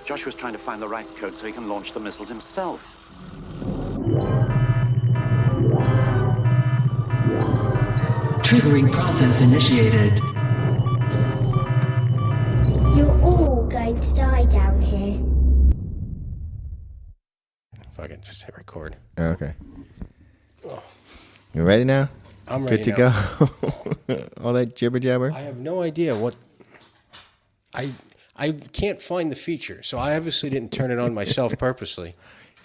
Joshua's trying to find the right code so he can launch the missiles himself. Triggering process initiated. You're all going to die down here. Fucking just hit record. Okay. You ready now? I'm ready. Good to go. All that jibber jabber. I have no idea what. I can't find the feature, so I obviously didn't turn it on myself purposely.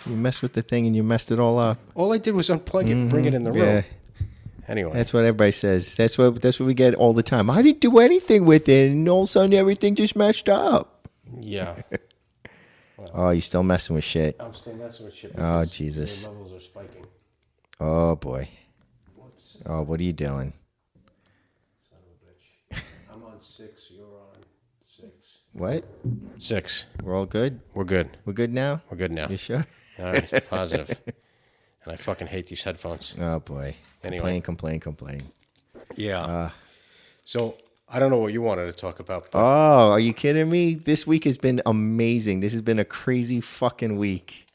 You messed with the thing and you messed it all up. All I did was unplug it, bring it in the room. Yeah. Anyway, That's what everybody says. That's what we get all the time. I didn't do anything with it, and all of a sudden everything just messed up. yeah. Oh, you still messing with shit. I'm still messing with shit. Oh, because Jesus. the levels are spiking. Oh, boy. Oh, what are you doing? Son of a bitch. I'm on 6. You're on 6. What? 6. We're all good? We're good. We're good now? We're good now. You sure? All right. Positive. And I fucking hate these headphones. Oh, boy. Anyway. Complain. Yeah. So I don't know what you wanted to talk about. But Oh, are you kidding me? This week has been amazing. This has been a crazy fucking week.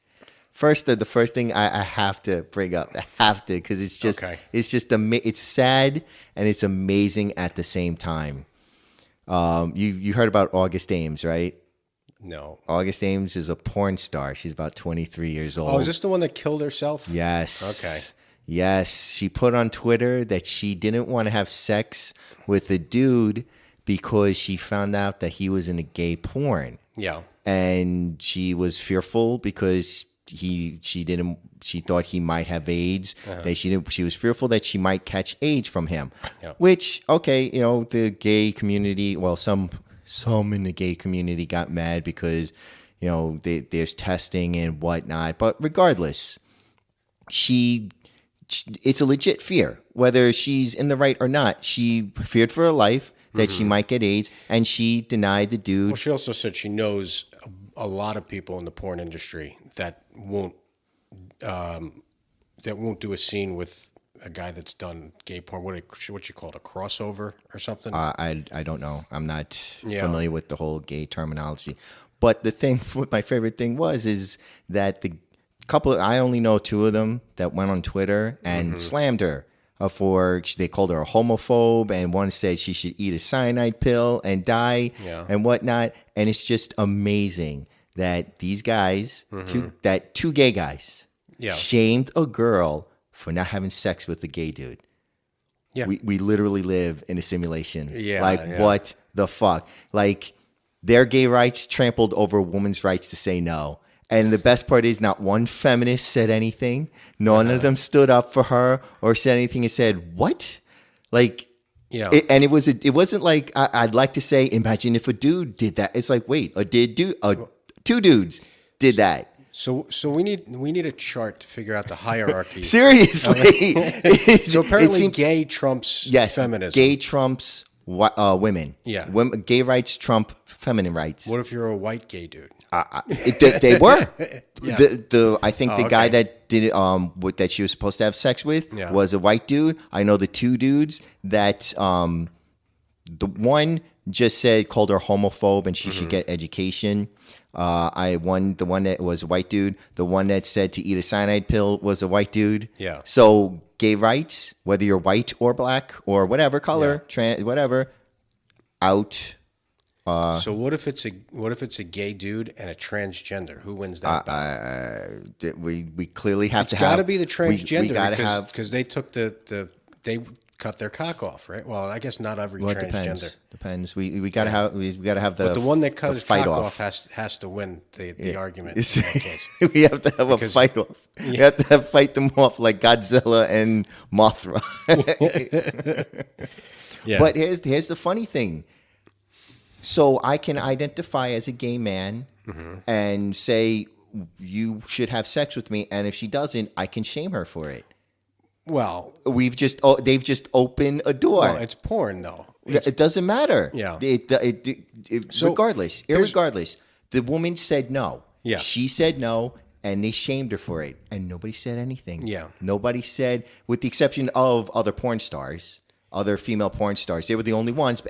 First, the first thing I have to bring up, because it's just, Okay. it's sad and it's amazing at the same time. You heard about August Ames, right? no. August Ames is a porn star. She's about 23 years old. Oh, is this the one that killed herself? Yes. Okay. Yes. She put on Twitter that she didn't want to have sex with a dude because she found out that he was in a gay porn. Yeah. And she was fearful because she thought he might have AIDS. She was fearful that she might catch AIDS from him. Yeah. Which, okay, the gay community, well, some in the gay community got mad because, there's testing and whatnot. But regardless, it's a legit fear. Whether she's in the right or not, she feared for her life that she might get AIDS, and she denied the dude. Well, she also said she knows a lot of people in the porn industry that won't do a scene with a guy that's done gay porn. What you call it, a crossover or something? I don't know. I'm not Yeah. familiar with the whole gay terminology. But what my favorite thing is that the couple, I only know 2 of them that went on Twitter and slammed her they called her a homophobe, and one said she should eat a cyanide pill and die and whatnot. And it's just amazing that these guys, two gay guys, shamed a girl for not having sex with a gay dude. Yeah. We literally live in a simulation. Yeah. What the fuck? Like, their gay rights trampled over a woman's rights to say no. And the best part is not one feminist said anything. None of them stood up for her or said anything and said, what? Like, Yeah. it wasn't like, I'd like to say, imagine if a dude did that. It's like, wait, 2 dudes did that. So we need a chart to figure out the hierarchy. Seriously. So apparently, seems- gay trumps feminism. Gay trumps women. Yeah. Gay rights trump feminine rights. What if you're a white gay dude? They were. Yeah. I think the guy that did it, that she was supposed to have sex with was a white dude. I know the 2 dudes that the one just called her homophobe and she should get education. The one that was a white dude. The one that said to eat a cyanide pill was a white dude. Yeah. So gay rights, whether you're white or black or whatever color, trans, whatever, out. So what if it's a gay dude and a transgender? Who wins that battle? We clearly have It's to have. got to be the transgender. We got to have because they took they cut their cock off, right? Well, I guess not every Well, it transgender. depends. We got to have the. But the one that cut the his fight cock off has to win the argument. In that case. We have to have a fight off. We have to fight them off like Godzilla and Mothra. Yeah. But here's the funny thing. So I can identify as a gay man and say you should have sex with me, and if she doesn't, I can shame her for it. Well, They've just opened a door. well, it's porn though. It doesn't matter. Yeah. So irregardless, the woman said no. Yeah. She said no, and they shamed her for it, and nobody said anything. Yeah. Nobody said, with the exception of other porn stars, other female porn stars. They were the only ones,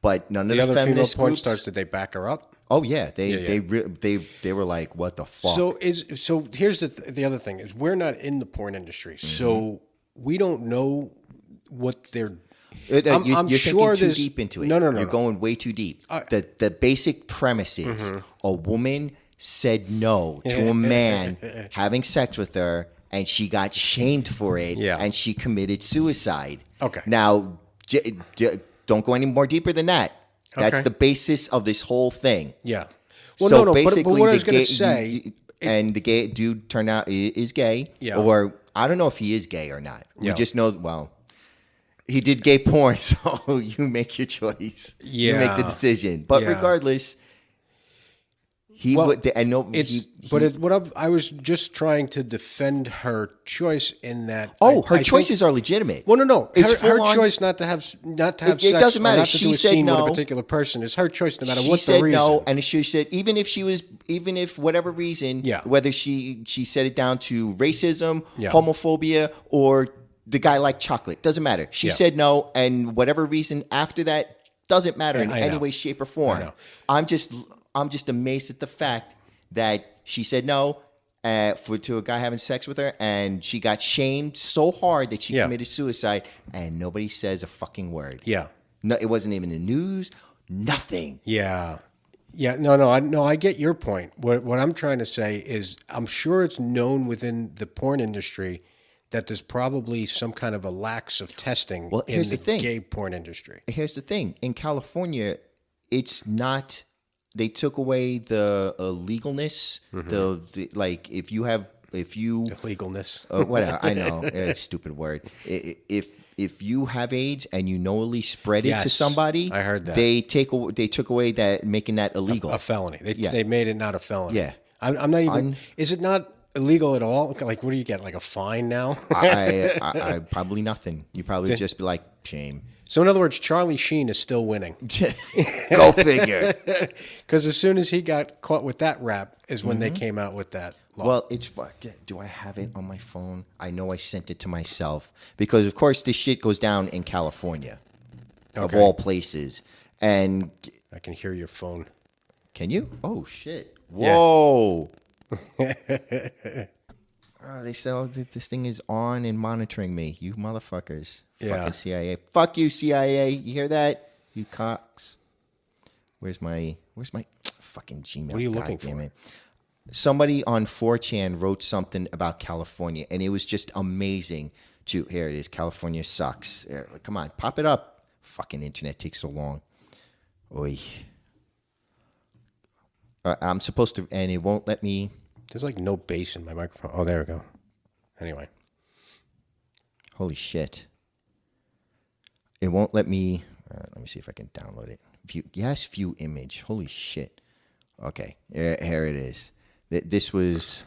but none of The the other female feminist porn groups, stars, did they back her up? Oh yeah, they were like, what the fuck? So here's the other thing is we're not in the porn industry, so we don't know what they're. I'm You're sure thinking too there's deep into it. No. You're going way too deep. The basic premise is a woman said no to a man having sex with her, and she got shamed for it, and she committed suicide. Okay. Now, don't go any more deeper than that. That's the basis of this whole thing. Yeah. Well, so no, basically, but what I was going to say, and the gay dude turned out is gay, or I don't know if he is gay or not. We just know, well, he did gay porn, so you make your choice. You make the decision. But regardless, I was just trying to defend her choice in that. Her choices are legitimate. Well, no. Her on, choice not to have sex. It doesn't matter. Not to do a scene with a particular person is her choice, no matter what the reason. She said no, and she said even if whatever reason, whether she said it down to racism, homophobia, or the guy liked chocolate, doesn't matter. She said no, and whatever reason after that doesn't matter in any way, shape, or form. I'm just amazed at the fact that she said no to a guy having sex with her, and she got shamed so hard that she committed suicide, and nobody says a fucking word. Yeah. No, it wasn't even in the news. Nothing. Yeah. Yeah. No. I get your point. What I'm trying to say is, I'm sure it's known within the porn industry that there's probably some kind of a lax of testing in the gay porn industry. Here's the thing. In California, it's not. They took away the legalness. The like, if you legalness, whatever. I know, it's a stupid word. If you have AIDS and you knowingly spread it to somebody, I heard that they took away that, making that illegal, a felony. They made it not a felony. Yeah, I'm not even. Is it not illegal at all? Like, what do you get? Like a fine now? I probably nothing. You probably just be like, shame. So in other words, Charlie Sheen is still winning. Go figure. Because as soon as he got caught with that rap is when they came out with that law. Well, do I have it on my phone? I know I sent it to myself because, of course, this shit goes down in California, of all places. And I can hear your phone. Can you? Oh, shit. Whoa. They say this thing is on and monitoring me. You motherfuckers. Fucking CIA. Fuck you, CIA. You hear that? You cocks. Where's my fucking Gmail? What are you looking for? It. Somebody on 4chan wrote something about California, and it was just amazing. Here it is. California sucks. Come on, pop it up. Fucking internet takes so long. Oy. I'm supposed to, and it won't let me. There's like no bass in my microphone. Oh, there we go. Anyway. Holy shit. It won't let me. Let me see if I can download it. View image. Holy shit. Okay. Here it is. This was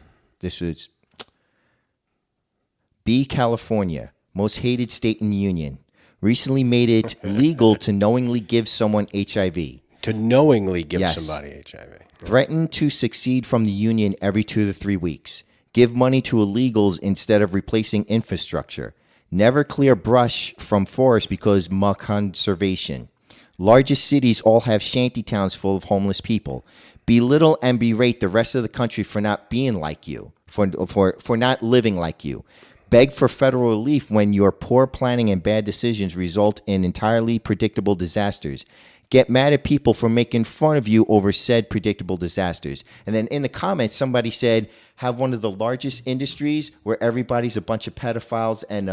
B, California, most hated state in the union. Recently made it legal to knowingly give someone HIV. To knowingly give somebody HIV. Threaten to succeed from the union every 2 to 3 weeks. Give money to illegals instead of replacing infrastructure. Never clear brush from forest because conservation. Largest cities all have shanty towns full of homeless people. Belittle and berate the rest of the country for not being like you, for not living like you. Beg for federal relief when your poor planning and bad decisions result in entirely predictable disasters. Get mad at people for making fun of you over said predictable disasters. And then in the comments, somebody said, have one of the largest industries where everybody's a bunch of pedophiles and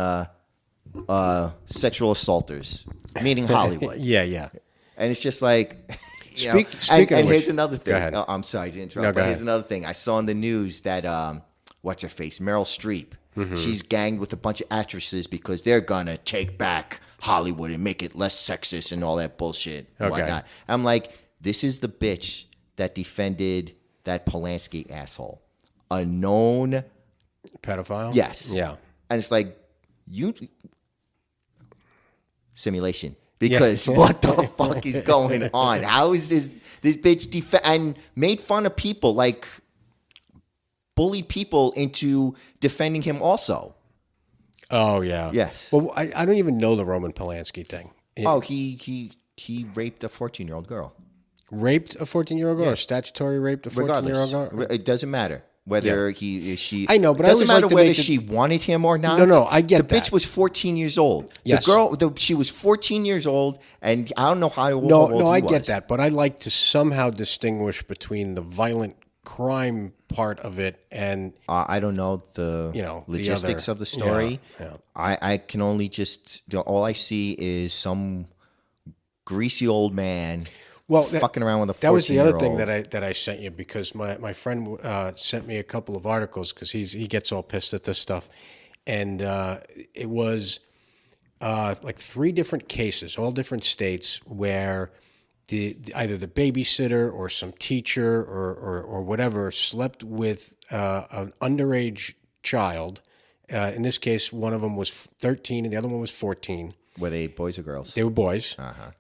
sexual assaulters, meaning Hollywood. Yeah. And it's just like... Speaking and of here's another thing. Go ahead. I'm sorry to interrupt, but here's another thing. I saw in the news that, what's her face? Meryl Streep. She's ganged with a bunch of actresses because they're going to take back Hollywood and make it less sexist and all that bullshit and whatnot. I'm like, this is the bitch that defended that Polanski asshole. A known... pedophile? Yes. Yeah. And it's like, simulation. Because what the fuck is going on? How is this bitch and made fun of people, like bullied people into defending him also? Oh yeah. Yes. Well, I don't even know the Roman Polanski thing. Oh, he raped a 14-year-old girl. raped a 14-year-old girl or statutory raped a 14-year-old girl? It doesn't matter whether she. I know, but it doesn't I always matter like to whether make she wanted him or not. No, I get the that. bitch was 14 years old. Yes. The girl, she was 14 years old, and I don't know how old No, I he was. get that, but I like to somehow distinguish between the violent crime part of it and I don't know the logistics of the story. Yeah. I can only just all I see is some greasy old man fucking around with a 14-year-old. That was the other thing that I sent you because my friend sent me a couple of articles because he gets all pissed at this stuff, and it was like 3 different cases, all different states, where either the babysitter or some teacher or whatever slept with an underage child. In this case, one of them was 13 and the other one was 14. Were they boys or girls? They were boys.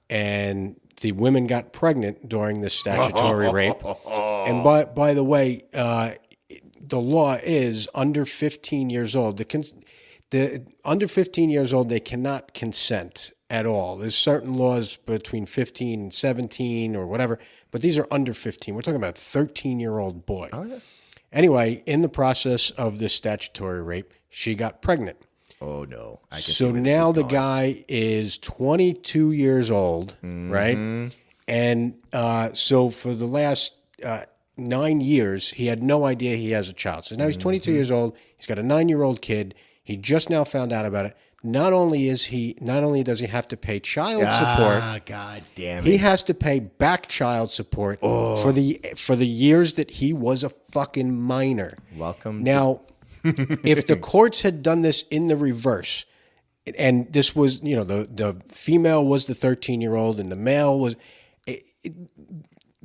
And the women got pregnant during this statutory rape. And by the way, the law is under 15 years old. The under 15 years old, they cannot consent at all. There's certain laws between 15 and 17 or whatever, but these are under 15. We're talking about a 13-year-old boy. Oh, yeah. Anyway, in the process of this statutory rape, she got pregnant. Oh, no. So now the guy is 22 years old, right? And so for the last 9 years, he had no idea he has a child. So now he's 22 years old. He's got a 9-year-old kid. He just now found out about it. Not only does he have to pay child support, God damn it. he has to pay back child support for the years that he was a fucking minor. Welcome. Now, if the courts had done this in the reverse, and this was, the female was the 13-year-old and the male was,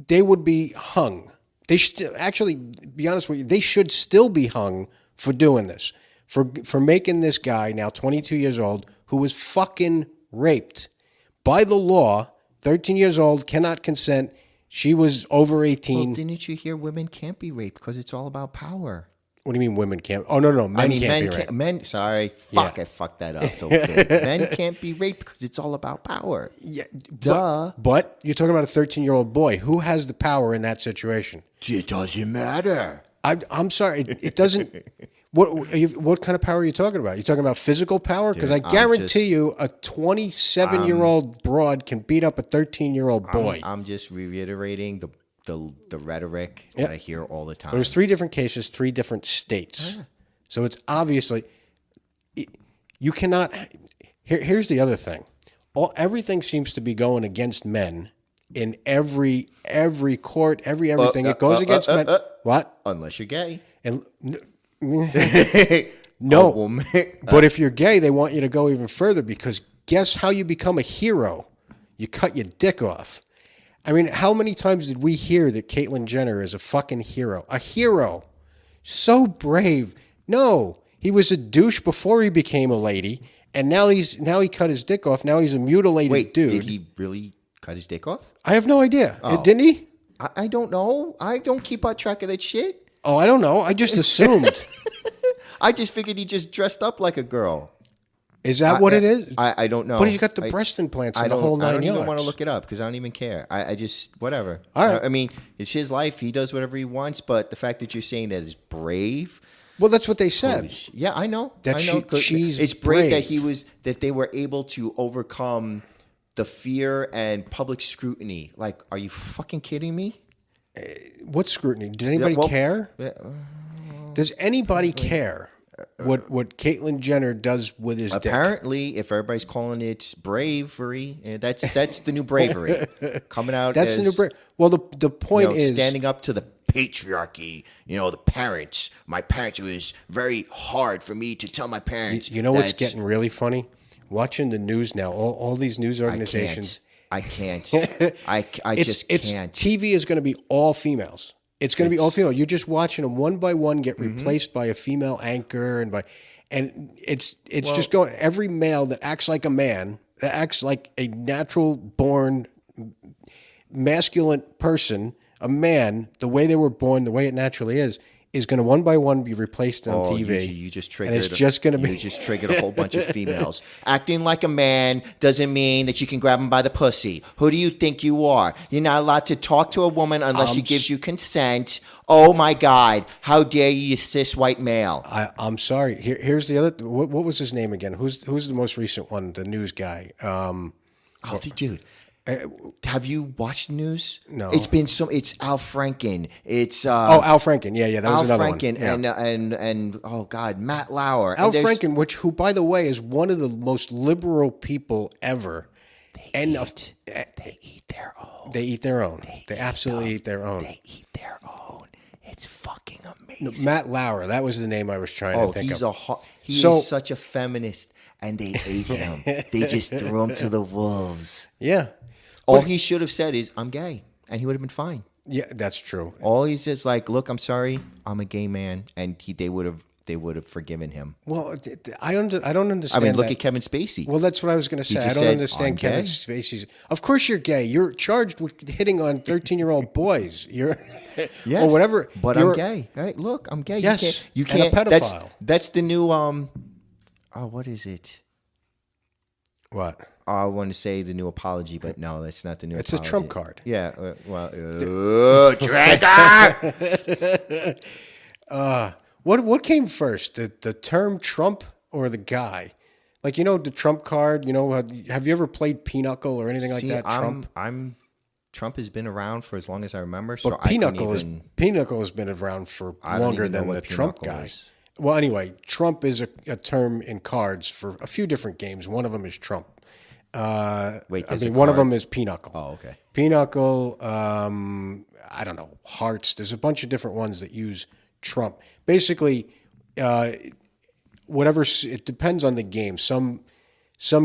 they would be hung. They should actually, be honest with you, they should still be hung for doing this. For making this guy, now 22 years old, who was fucking raped. By the law, 13 years old, cannot consent. She was over 18. Well, didn't you hear women can't be raped because it's all about power? What do you mean women can't? Oh, no, men can't be raped. I fucked that up so good. Men can't be raped because it's all about power. Yeah, duh. But you're talking about a 13-year-old boy. Who has the power in that situation? It doesn't matter. I'm sorry. It doesn't... What kind of power are you talking about? You talking about physical power? Because I guarantee you a 27-year-old broad can beat up a 13-year-old boy. I'm just reiterating the rhetoric that I hear all the time. There's 3 different cases, 3 different states. So it's obviously... You cannot... Here's the other thing. Everything seems to be going against men in every court, everything. It goes against men. What? Unless you're gay. And... No, but if you're gay, they want you to go even further because guess how you become a hero? You cut your dick off. I mean, how many times did we hear that Caitlyn Jenner is a fucking hero? A hero. So brave. No, he was a douche before he became a lady, and now he cut his dick off. Now he's a mutilated dude. Did he really cut his dick off? I have no idea. Didn't he? I don't know. I don't keep on track of that shit. Oh, I don't know. I just assumed. I just figured he just dressed up like a girl. Is that what it is? I don't know. But he's got the breast implants and the whole 9 yards. I don't even want to look it up because I don't even care. I just, whatever. All right. I mean, it's his life. He does whatever he wants. But the fact that you're saying that is brave. Well, that's what they said. Yeah, I know. That I know. she's it's brave that they were able to overcome the fear and public scrutiny. Like, are you fucking kidding me? What scrutiny? Did anybody care? Does anybody care what Caitlyn Jenner does with his dick? Apparently, if everybody's calling it bravery, that's the new bravery coming out. That's the new bravery. Well, the point is standing up to the patriarchy. The parents. My parents. It was very hard for me to tell my parents. You know what's getting really funny? Watching the news now. All these news organizations. I can't. I just can't. TV is going to be all females. It's going to be all female. You're just watching them one by one get replaced by a female anchor, and it's just going. Every male that acts like a man, that acts like a natural born masculine person, a man, the way they were born, the way it naturally is is going to one by one be replaced on TV. You just triggered. And it's just going to be. You just triggered a whole bunch of females. Acting like a man doesn't mean that you can grab him by the pussy. Who do you think you are? You're not allowed to talk to a woman unless she gives you consent. Oh my God! How dare you, cis white male? I'm sorry. Here's the other. What was his name again? Who's the most recent one? The news guy. Dude. Have you watched the news? No. It's been it's Al Franken. It's Al Franken. Yeah, that was another Franken one. Yeah. and oh God, Matt Lauer. Al Franken, who by the way is one of the most liberal people ever. They eat their own. They eat their own. They absolutely eat their own. They eat their own. It's fucking amazing. No, Matt Lauer, that was the name I was trying to think of. He is such a feminist, and they ate him. They just threw him to the wolves. Yeah. All he should have said is, "I'm gay," and he would have been fine. Yeah, that's true. All he says, like, "Look, I'm sorry, I'm a gay man," and they would have forgiven him. Well, I don't understand. I mean, look at Kevin Spacey. Well, that's what I was going to say. I don't understand Kevin Spacey's. Of course, you're gay. You're charged with hitting on 13-year-old boys. You're yes, or whatever. But I'm gay. Right? Look, I'm gay. Yes, you can't. And a pedophile. That's the new. What is it? What? I want to say the new apology, but no, that's not the new it's apology. It's a Trump card. Yeah. Traitor! What came first, the term Trump or the guy? Like, the Trump card, have you ever played Pinochle or anything like that? Trump has been around for as long as I remember. So but Pinochle has been around for longer than the Trump guy. Well, anyway, Trump is a term in cards for a few different games. One of them is Trump. One of them is Pinochle. Oh, okay. Pinochle, I don't know, Hearts. There's a bunch of different ones that use Trump. Basically, it depends on the game. Some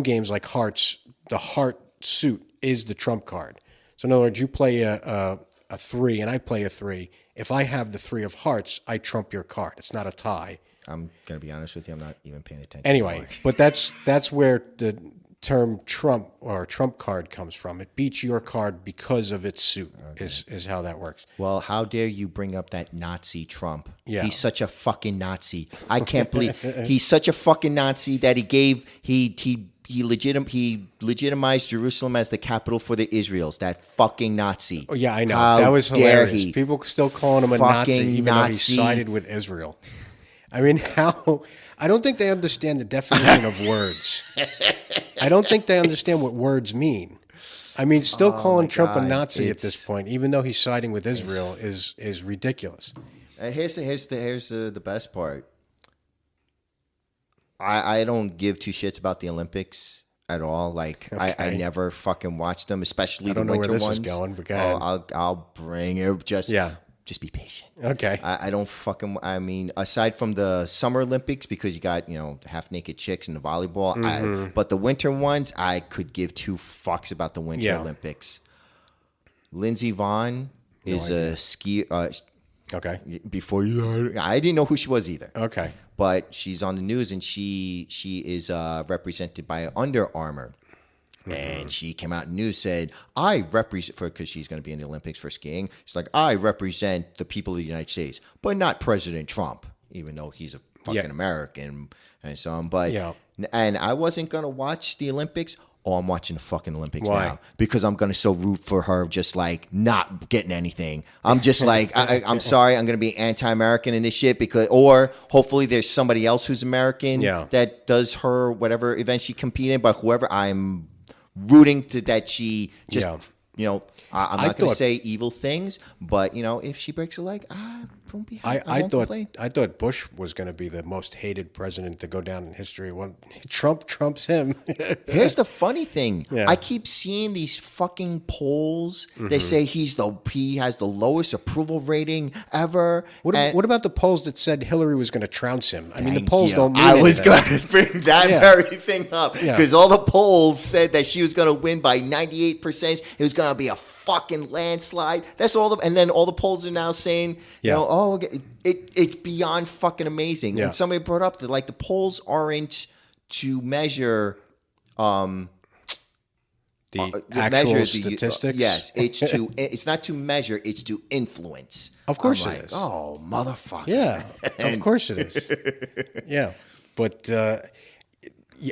games like Hearts, the heart suit is the Trump card. So in other words, you play a 3 and I play a 3. If I have the 3 of hearts, I trump your card. It's not a tie. I'm going to be honest with you. I'm not even paying attention. Anyway, but that's where the term Trump or Trump card comes from. It beats your card because of its suit. Okay. Is how that works. Well, how dare you bring up that Nazi Trump? Yeah. He's such a fucking Nazi. I can't believe he's such a fucking Nazi that he legitimized Jerusalem as the capital for the Israels. That fucking Nazi. Oh yeah, I know. How that was hilarious. He? People still calling him a Nazi, even though he sided with Israel. I mean, I don't think they understand the definition of words. I don't think they understand what words mean. I mean, still calling Trump a Nazi at this point, even though he's siding with Israel, is ridiculous. Here's the best part. I don't give two shits about the Olympics at all. Like, okay. I never fucking watched them, especially the winter ones. I don't know where this is going, but go ahead. I'll bring it. Just be patient. Okay. I don't fucking. I mean, aside from the Summer Olympics, because you got half naked chicks in the volleyball. Mm-hmm. But the winter ones, I could give two fucks about the Winter Olympics. Lindsey Vonn is a skier. Okay. Before I didn't know who she was either. Okay. But she's on the news, and she is represented by Under Armour. Mm-hmm. And she came out in the news, said, I represent, because she's going to be in the Olympics for skiing. She's like, I represent the people of the United States, but not President Trump, even though he's a fucking American and so on. But, and I wasn't going to watch the Olympics. Oh, I'm watching the fucking Olympics now because I'm going to so root for her, just like not getting anything. I'm just like, I'm sorry, I'm going to be anti-American in this shit or hopefully there's somebody else who's American that does her whatever event she competed in, but whoever I'm rooting to that she just, I'm not going to say evil things, but if she breaks a leg, don't be happy. I thought Bush was going to be the most hated president to go down in history. Trump trumps him. Here's the funny thing. Yeah. I keep seeing these fucking polls. Mm-hmm. They say he has the lowest approval rating ever. What about the polls that said Hillary was going to trounce him? I mean, the polls don't mean anything. I was going to bring that very thing up because all the polls said that she was going to win by 98%. It was going to be a fucking landslide. That's all and then all the polls are now saying, it's beyond fucking amazing. And somebody brought up that the polls aren't to measure the the actual statistics. Yes, it's not to measure; it's to influence. Of course it is. Oh, motherfucker! Yeah, of course it is. Yeah, but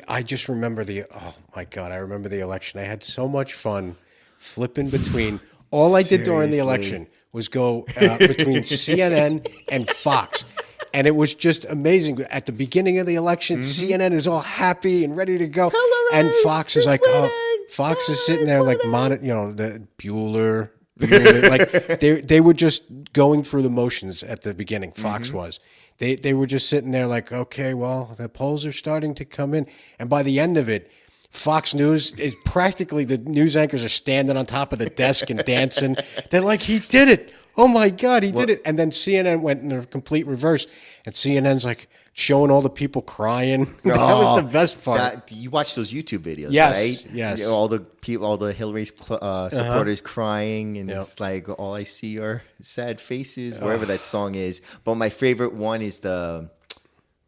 I just remember oh my God, I remember the election. I had so much fun flipping between. All I did during the election was go between CNN and Fox. And it was just amazing. At the beginning of the election, CNN is all happy and ready to go. And Fox is like, Fox is sitting there like, the Bueller. Like they were just going through the motions at the beginning. Fox was. They were just sitting there like, okay, well, the polls are starting to come in. And by the end of it, Fox News is practically the news anchors are standing on top of the desk and dancing. They're like, he did it. Oh my God, he did it. And then CNN went in the complete reverse. And CNN's like showing all the people crying. That was the best part. You watch those YouTube videos, yes, right? Yes. All the people, all the Hillary supporters crying. And it's like, all I see are sad faces, wherever that song is. But my favorite one is the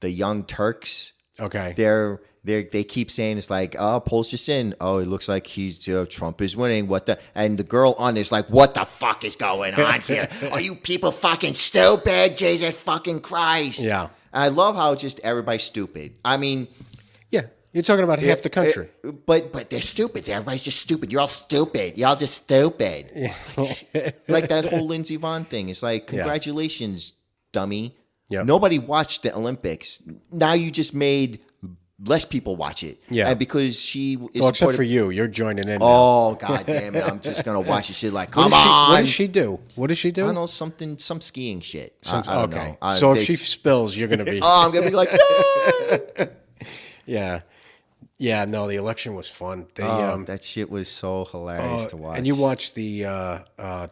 Young Turks. Okay. They keep saying it's like, oh, polls just in. Oh, it looks like Trump is winning. And the girl on is like, what the fuck is going on here? Are you people fucking stupid? Jesus fucking Christ. Yeah. And I love how just everybody's stupid. I mean, yeah, you're talking about half the country. But they're stupid. Everybody's just stupid. You're all stupid. Y'all just stupid. Yeah. Like that whole Lindsey Vonn thing. It's like, congratulations, dummy. Yep. Nobody watched the Olympics. Now you just made less people watch it. Yeah. And because she is except for you. You're joining in. Oh, God damn it. I'm just going to watch it. Shit like, come on. What does she do? What does she do? I don't know, some skiing shit. I don't know. So if she spills, you're going to be. I'm going to be like, no! Yeah. Yeah, no, the election was fun. That shit was so hilarious to watch. And you watched the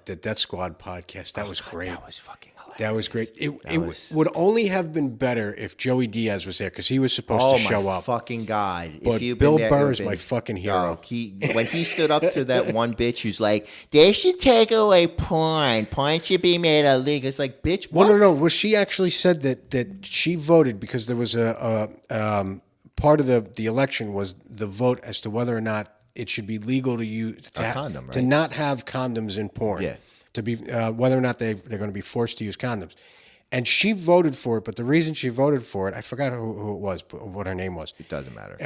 Death Squad podcast. That was great. That was fucking hilarious. That was great. It would only have been better if Joey Diaz was there because he was supposed to show up. Oh, my fucking God. But Bill Burr is my fucking hero. When he stood up to that one bitch who's like, they should take away porn. Porn should be made illegal. It's like, bitch, what? Well, no. Well, she actually said that she voted because there was a part of the election was the vote as to whether or not it should be legal to use condom, right? To not have condoms in porn. Yeah. To be whether or not they're going to be forced to use condoms, and she voted for it. But the reason she voted for it, I forgot who it was, what her name was. It doesn't matter.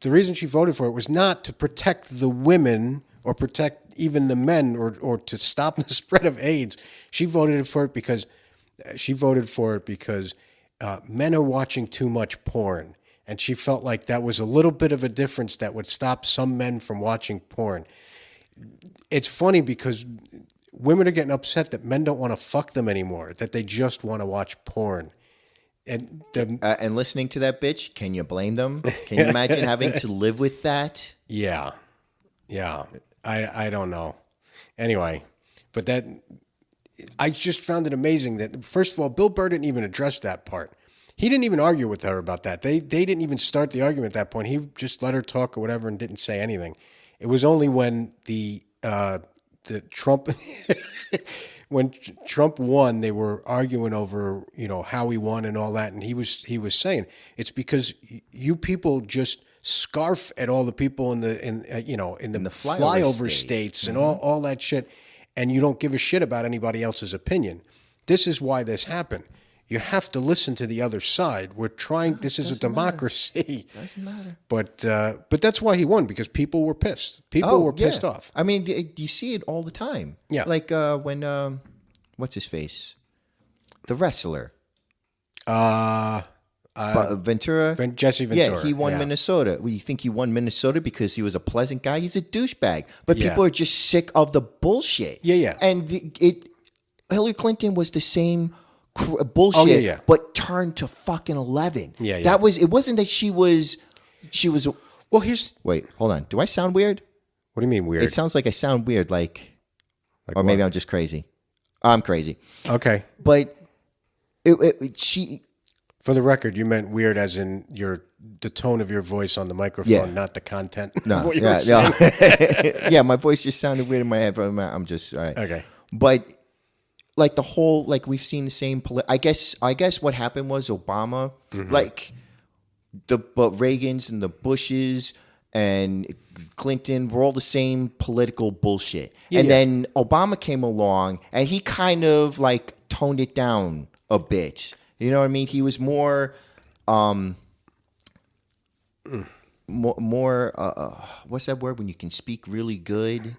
The reason she voted for it was not to protect the women or protect even the men or to stop the spread of AIDS. She voted for it because men are watching too much porn, and she felt like that was a little bit of a difference that would stop some men from watching porn. It's funny because women are getting upset that men don't want to fuck them anymore, that they just want to watch porn. And listening to that bitch, can you blame them? Can you imagine having to live with that? Yeah. I don't know. Anyway, but I just found it amazing that, first of all, Bill Burr didn't even address that part. He didn't even argue with her about that. They didn't even start the argument at that point. He just let her talk or whatever and didn't say anything. It was only when the Trump when Trump won, they were arguing over how he won and all that, and he was saying it's because you people just scarf at all the people in the flyover states and all that shit, and you don't give a shit about anybody else's opinion. This is why this happened. You have to listen to the other side. We're trying. This is a democracy. Doesn't matter. But that's why he won, because people were pissed. People were pissed off. I mean, you see it all the time. Yeah. Like when what's his face, the wrestler, Ventura, Jesse Ventura. Yeah, he won Minnesota. Well, you think he won Minnesota because he was a pleasant guy? He's a douchebag. But people are just sick of the bullshit. Yeah. And Hillary Clinton was the same bullshit, but turned to fucking 11. Yeah. That was. It wasn't that she was. Well, Wait, hold on. Do I sound weird? What do you mean weird? It sounds like I sound weird, or maybe I'm just crazy. I'm crazy. Okay, but she. For the record, you meant weird as in the tone of your voice on the microphone, not the content. No, what you were saying. Yeah, my voice just sounded weird in my head, but I'm just all right. Okay, but. Like the whole, we've seen the same. I guess what happened was Obama, but Reagan's and the Bushes, and Clinton were all the same political bullshit. Yeah, and yeah. then Obama came along, and he kind of like toned it down a bit. You know what I mean? He was more, what's that word when you can speak really good?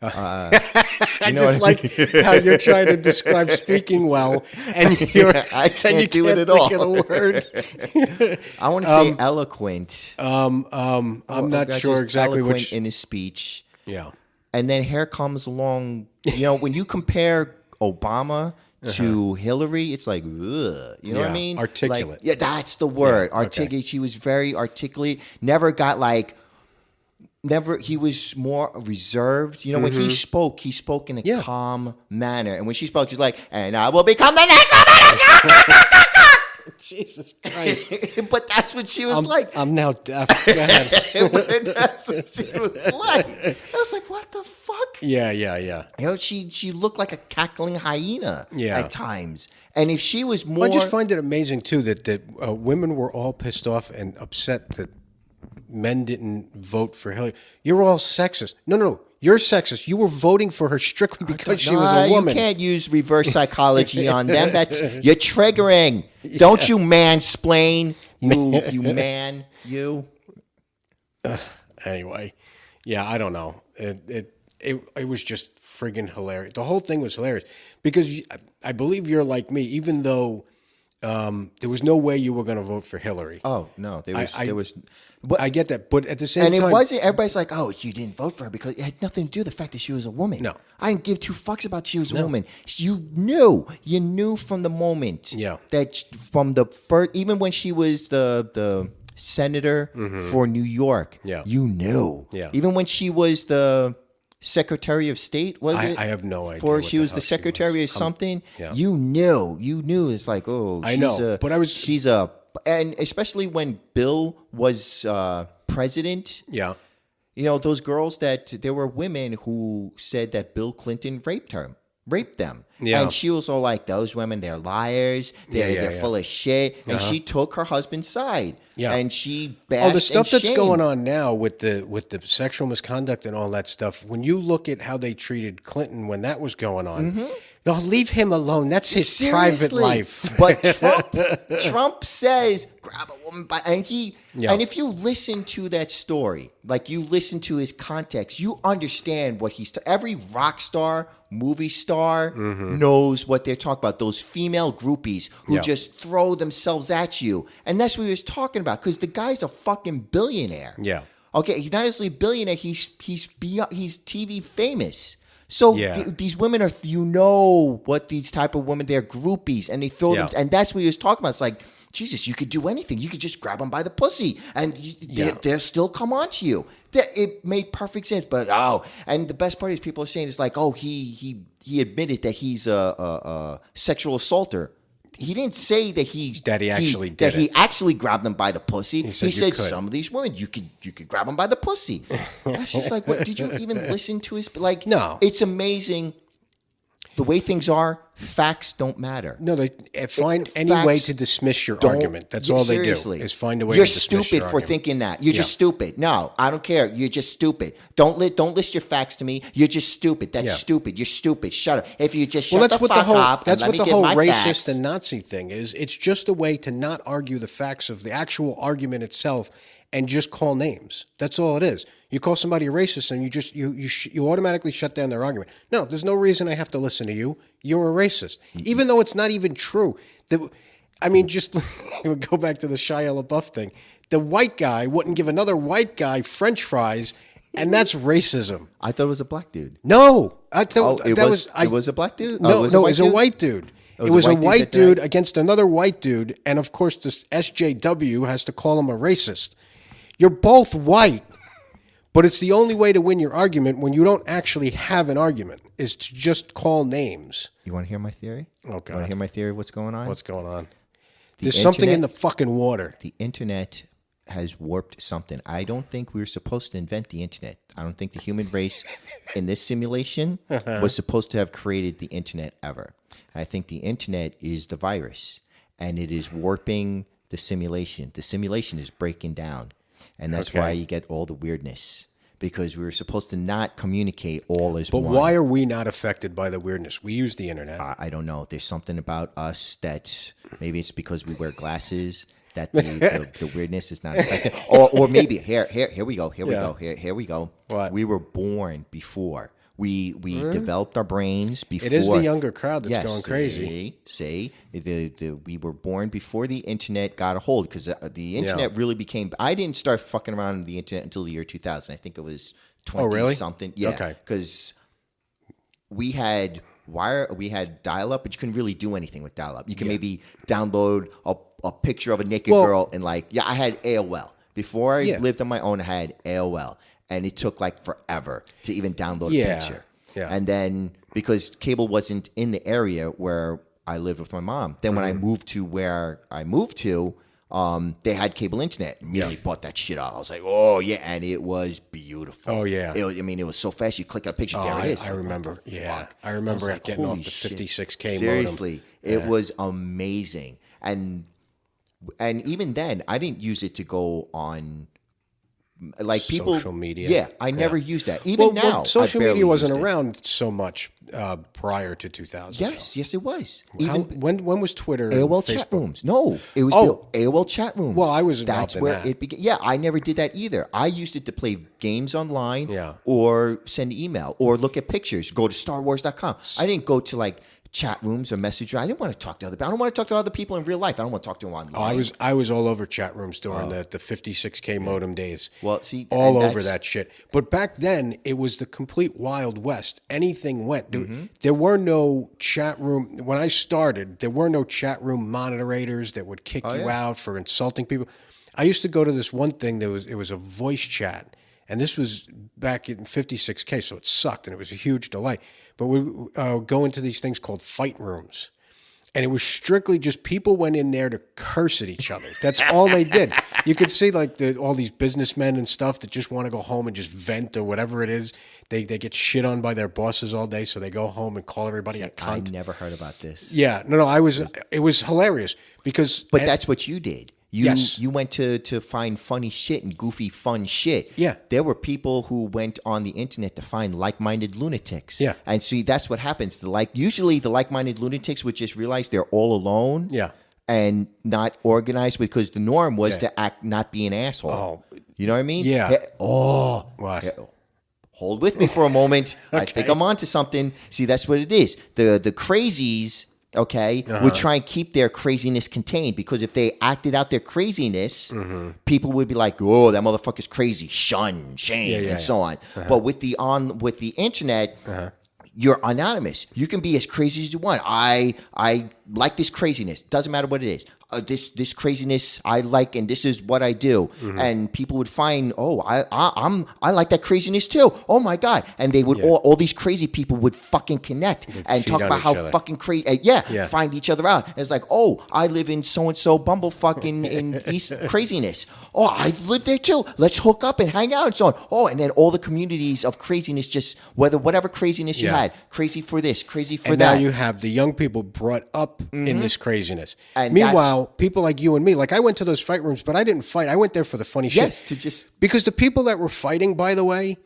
I just like how you're trying to describe speaking well, and I can't do it at all. Think of the word. I want to say eloquent. I'm not sure Just exactly eloquent which. in his speech. Yeah. And then here comes along, when you compare Obama to Hillary, it's like, ugh, you know what I Yeah, mean? articulate. Like, yeah, that's the word. Yeah, okay. Articulate. She was very articulate. He was more reserved. You know, when he spoke in a calm manner. And when she spoke, she's like, and I will become the next woman. Jesus Christ. But that's what she was like. I'm now deaf. Go ahead. But that's what she was like. I was like, what the fuck? Yeah. You know, she looked like a cackling hyena at times. And if she was more... I just find it amazing, too, that women were all pissed off and upset that men didn't vote for Hillary. You're all sexist. No. You're sexist. You were voting for her strictly because she was a woman. You can't use reverse psychology on them. You're triggering. Don't you mansplain. You man. You. Anyway, yeah, I don't know. It was just friggin' hilarious. The whole thing was hilarious because I believe you're like me. Even though there was no way you were going to vote for Hillary. Oh no, there was. But I get that, but at the same time, and it wasn't. Everybody's like, "Oh, you didn't vote for her because it had nothing to do with the fact that she was a woman." No, I didn't give two fucks about she was a woman. You knew from the moment. Yeah. That from the first, even when she was the senator for New York. Yeah. You knew. Yeah. Even when she was the Secretary of State, was it? I have no idea. For she was the Secretary of something. Yeah. You knew. It's like, oh, I know. She's a. And especially when Bill was president, Yeah. you know, those girls there were women who said that Bill Clinton raped them. Yeah. And she was all like, those women, they're liars. They're full of shit. And she took her husband's side. Yeah. And she bashed the stuff that's shamed. going on now with the sexual misconduct and all that stuff, when you look at how they treated Clinton when that was going on, no, leave him alone. That's his private life. But Trump says, grab a woman by, and if you listen to that story, like you listen to his context, you understand what every rock star, movie star knows what they're talking about. Those female groupies who just throw themselves at you. And that's what he was talking about, because the guy's a fucking billionaire. Yeah. Okay, he's not only a billionaire, he's TV famous. So these women are, what these type of women, they're groupies, and they throw them, and that's what he was talking about. It's like, Jesus, you could do anything. You could just grab them by the pussy, and they'll still come on to you. It made perfect sense, but and the best part is people are saying it's like, he admitted that he's a sexual assaulter. He didn't say that he actually grabbed them by the pussy. He said some of these women you could grab them by the pussy. That's just like, what? Did you even listen to his? Like, no, it's amazing. The way things are, facts don't matter. No, they find any way to dismiss your argument. That's all they do is find a way to dismiss your argument. You're stupid for thinking that. You're just stupid. No, I don't care. You're just stupid. Don't list your facts to me. You're just stupid. That's stupid. You're stupid. Shut up. If you just shut the fuck up and let me get my facts. That's what the whole racist and Nazi thing is. It's just a way to not argue the facts of the actual argument itself and just call names. That's all it is. You call somebody a racist and you automatically shut down their argument. No, there's no reason I have to listen to you. You're a racist, even though it's not even true. Just go back to the Shia LaBeouf thing. The white guy wouldn't give another white guy French fries, and that's racism. I thought it was a black dude. No, I thought it was a black dude. No, it was a white dude. It was a white dude against another white dude, and of course, this SJW has to call him a racist. You're both white. But it's the only way to win your argument when you don't actually have an argument, is to just call names. You want to hear my theory? Oh, God. You want to hear my theory of what's going on? What's going on? There's something in the fucking water. The internet has warped something. I don't think we were supposed to invent the internet. I don't think the human race in this simulation was supposed to have created the internet ever. I think the internet is the virus, and it is warping the simulation. The simulation is breaking down. And that's why you get all the weirdness. Because we were supposed to not communicate all as one. But why are we not affected by the weirdness? We use the internet. I don't know. There's something about us that maybe it's because we wear glasses that the weirdness is not affected. Or maybe here we go. Here we go. What? We were born before. We developed our brains before. It is the younger crowd that's going crazy. We were born before the internet got a hold, because the internet really became. I didn't start fucking around with the internet until the year 2000. I think it was 20 something. Yeah, okay. Because we had dial-up, but you couldn't really do anything with dial-up. You can maybe download a picture of a naked girl and I had AOL before I lived on my own. I had AOL. And it took like forever to even download a picture. Yeah. And then because cable wasn't in the area where I lived with my mom, then when I moved to where I moved to, they had cable internet. Immediately bought that shit up. I was like, oh yeah, and it was beautiful. Oh yeah. It was so fast. You click on a picture, there it is. I remember. Yeah, I remember getting off the 56K modem. Seriously, it was amazing. And even then, I didn't use it to go on. Like people, social media. Yeah, I never used that. Even now, social media wasn't around so much prior to 2000. Yes, it was. When was Twitter? AOL chat rooms. No, it was the AOL chat rooms. Well, I was involved in that. It began. Yeah, I never did that either. I used it to play games online, or send email, or look at pictures. Go to StarWars.com. I didn't go to like chat rooms or message. I didn't want to talk to other people. I don't want to talk to other people in real life. I don't want to talk to them online. I was all over chat rooms during the 56K modem days. Well, see, all over that shit. But back then, it was the complete Wild West. Anything went. There were no chat room. When I started, there were no chat room moderators that would kick you out for insulting people. I used to go to this one thing. It was a voice chat. And this was back in 56K, so it sucked, and it was a huge delight. But we go into these things called fight rooms. And it was strictly just people went in there to curse at each other. That's all they did. You could see like all these businessmen and stuff that just want to go home and just vent or whatever it is. They get shit on by their bosses all day, so they go home and call everybody a cunt. I never heard about this. Yeah, no, it was hilarious because. But that's what you did. You went to find funny shit and goofy fun shit. Yeah. There were people who went on the internet to find like-minded lunatics. Yeah. And see, that's what happens. Usually the like-minded lunatics would just realize they're all alone. Yeah. And not organized, because the norm was to act, not be an asshole. Oh. You know what I mean? Yeah. What? Hold with me for a moment. Okay. I think I'm onto something. See, that's what it is. The crazies, would try and keep their craziness contained, because if they acted out their craziness, people would be like, "Oh, that motherfucker's crazy, shun, shame," and so on. But with the internet, you're anonymous. You can be as crazy as you want. I like this craziness. Doesn't matter what it is. This craziness I like, and this is what I do. And people would find, I like that craziness too. Oh my god! And they would all these crazy people would fucking connect and talk about how fucking crazy. Find each other out. And it's like, oh, I live in so and so bumblefuck in East craziness. Oh, I live there too. Let's hook up and hang out and so on. Oh, and then all the communities of craziness, just whatever craziness you had, crazy for this, crazy for that. Now you have the young people brought up in this craziness. And meanwhile, people like you and me, like I went to those fight rooms, but I didn't fight. I went there for the funny shit. Yes, because the people that were fighting, by the way,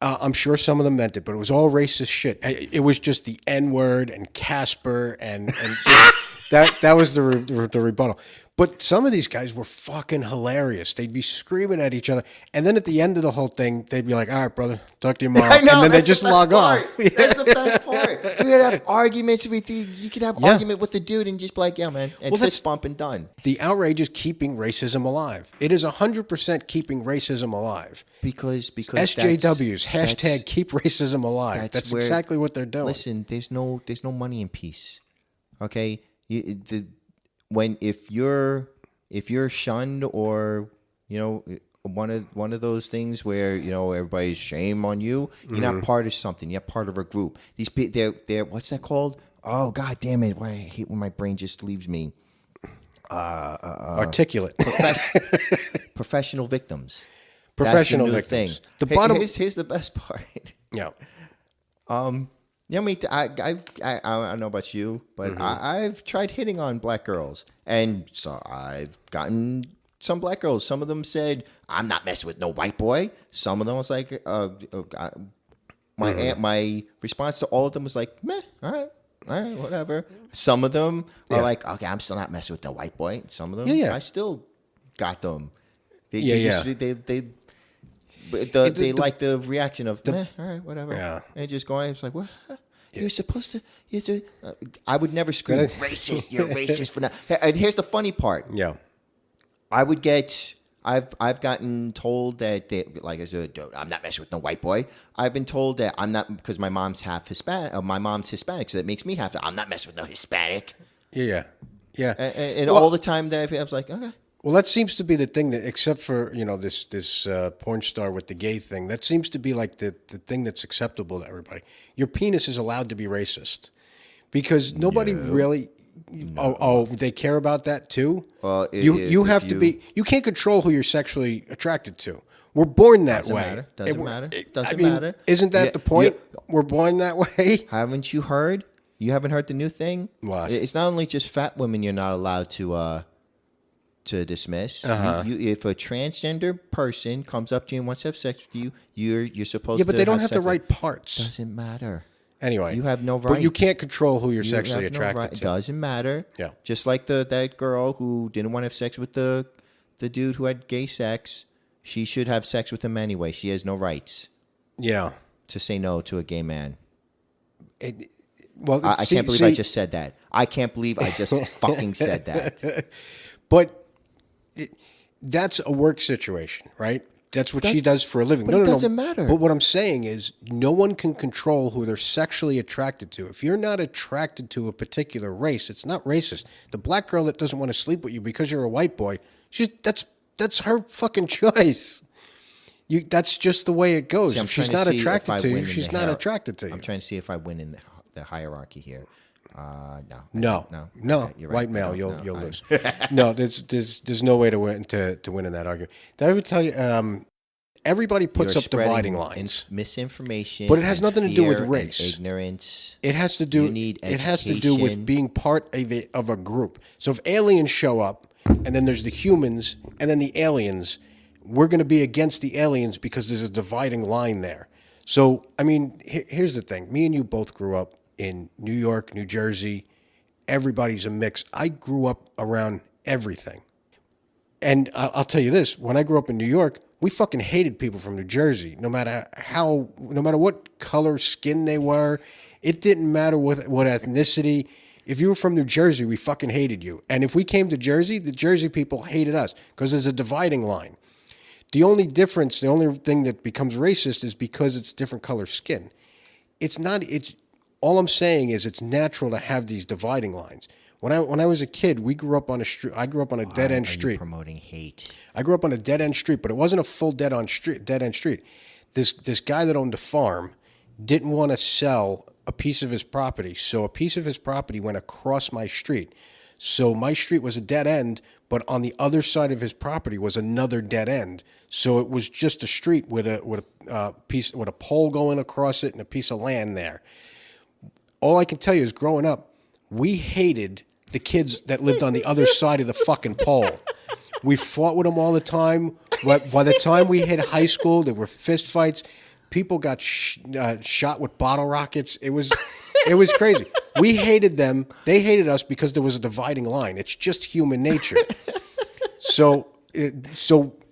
I'm sure some of them meant it, but it was all racist shit. It was just the N-word and Casper and that was the rebuttal. But some of these guys were fucking hilarious. They'd be screaming at each other. And then at the end of the whole thing, they'd be like, all right, brother, talk to you tomorrow. I know, and then they just log off. That's the best part. You could have arguments with you could have argument with the dude and just be like, yeah, man, and fist bump and done. The outrage is keeping racism alive. It is 100% keeping racism alive. Because SJWs, hashtag keep racism alive. That's exactly what they're doing. Listen, there's no money in peace. Okay? If you're shunned, or one of those things where everybody's shame on you, you're not part of something. You're part of a group. These they're what's that called? Oh god damn it! Why I hate when my brain just leaves me. Articulate. Professional victims. Professional victims. Thing. Here's the best part. Yeah. Yeah, I don't know about you, but I've tried hitting on black girls, and so I've gotten some black girls. Some of them said, "I'm not messing with no white boy." Some of them was like, my response to all of them was like, "Meh, all right, whatever." Some of them are like, "Okay, I'm still not messing with the white boy." Some of them, I still got them. They like the reaction of, "Meh, all right, whatever." Yeah. And just going, it's like, "What? You're supposed to." I would never scream, "Racist! You're racist for that." And here's the funny part. Yeah. I would get. I've gotten told that like I said, I'm not messing with no white boy. I've been told that I'm not, because my mom's half Hispanic. My mom's Hispanic, so that makes me have to. I'm not messing with no Hispanic. Yeah. And all the time that I was like, okay. Well, that seems to be the thing that, except for this porn star with the gay thing, that seems to be like the thing that's acceptable to everybody. Your penis is allowed to be racist because nobody really. No. Oh, they care about that too. You have to be. You can't control who you're sexually attracted to. We're born that way. Doesn't matter. Isn't that the point? We're born that way. Haven't you heard? You haven't heard the new thing? What? It's not only just fat women you're not allowed to dismiss. If a transgender person comes up to you and wants to have sex with you, you're supposed to. Yeah, but they don't have the right parts. Doesn't matter. Anyway, you have no right. But you can't control who you're sexually attracted to. It doesn't matter. Yeah. Just like that girl who didn't want to have sex with the dude who had gay sex, she should have sex with him anyway. She has no rights. Yeah. To say no to a gay man. I can't believe I just said that. I can't believe I just fucking said that. But that's a work situation, right? That's what she does for a living. But it doesn't matter. But what I'm saying is no one can control who they're sexually attracted to. If you're not attracted to a particular race, it's not racist. The black girl that doesn't want to sleep with you because you're a white boy, that's her fucking choice. That's just the way it goes. If she's not attracted to you, she's not attracted to you. I'm trying to see if I win in the hierarchy here. No. Okay, white male, you'll lose. No, there's no way to win in that argument. I would tell you, everybody puts up dividing lines, misinformation, but it has nothing to do with race, ignorance. It has to do. It has to do with being part of a group. So if aliens show up, and then there's the humans, and then the aliens, we're going to be against the aliens because there's a dividing line there. So I mean, here's the thing: me and you both grew up in New York, New Jersey. Everybody's a mix. I grew up around everything. And I'll tell you this, when I grew up in New York, we fucking hated people from New Jersey, no matter what color skin they were. It didn't matter what ethnicity. If you were from New Jersey, we fucking hated you. And if we came to Jersey, the Jersey people hated us because there's a dividing line. The only thing that becomes racist is because it's different color skin. All I'm saying is it's natural to have these dividing lines. When I was a kid, we grew up on a street. I grew up on a dead end street. Promoting hate. I grew up on a dead end street, but it wasn't a full dead end street. This guy that owned a farm didn't want to sell a piece of his property, so a piece of his property went across my street. So my street was a dead end, but on the other side of his property was another dead end. So it was just a street with a pole going across it and a piece of land there. All I can tell you is growing up, we hated the kids that lived on the other side of the fucking pole. We fought with them all the time. But by the time we hit high school, there were fist fights. People got shot with bottle rockets. It was crazy. We hated them. They hated us because there was a dividing line. It's just human nature. So,